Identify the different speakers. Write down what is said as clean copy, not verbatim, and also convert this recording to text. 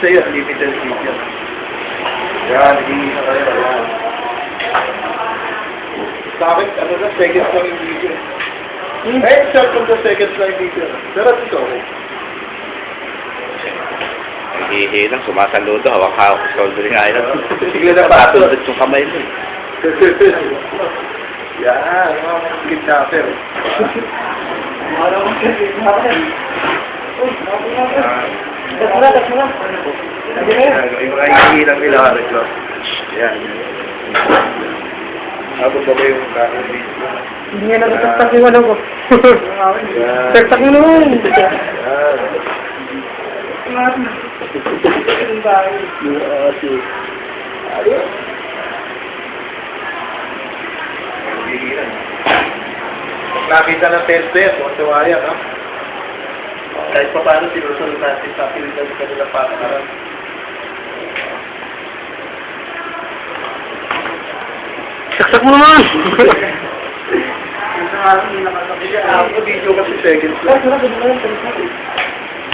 Speaker 1: sa'yo, limited edition. Yan, hindi na kayo. Yan. Sa akin, ano na, seconds lang yung video. Except from the seconds lang yung video. Pero it's okay.
Speaker 2: Hihi lang, sumasaludo, hawak-hawak sa Soldering Island.
Speaker 1: Sigla na pato.
Speaker 2: Natulad yung kamay mo.
Speaker 1: Yan, mga kidnapper. Yung mga hihilang nila, Arjo. Yan. Abot ba yung kanin dito?
Speaker 3: Hindi nga nagtatak yung ano ko. Tatak mo naman.
Speaker 1: Ayun. Nakita ng test bed, tuwa yan, ha? Kahit pa paano sinusunod natin sa pilitan sa kanilang patakaran.
Speaker 3: Saksak mo naman.
Speaker 1: Ako video kasi seconds lang.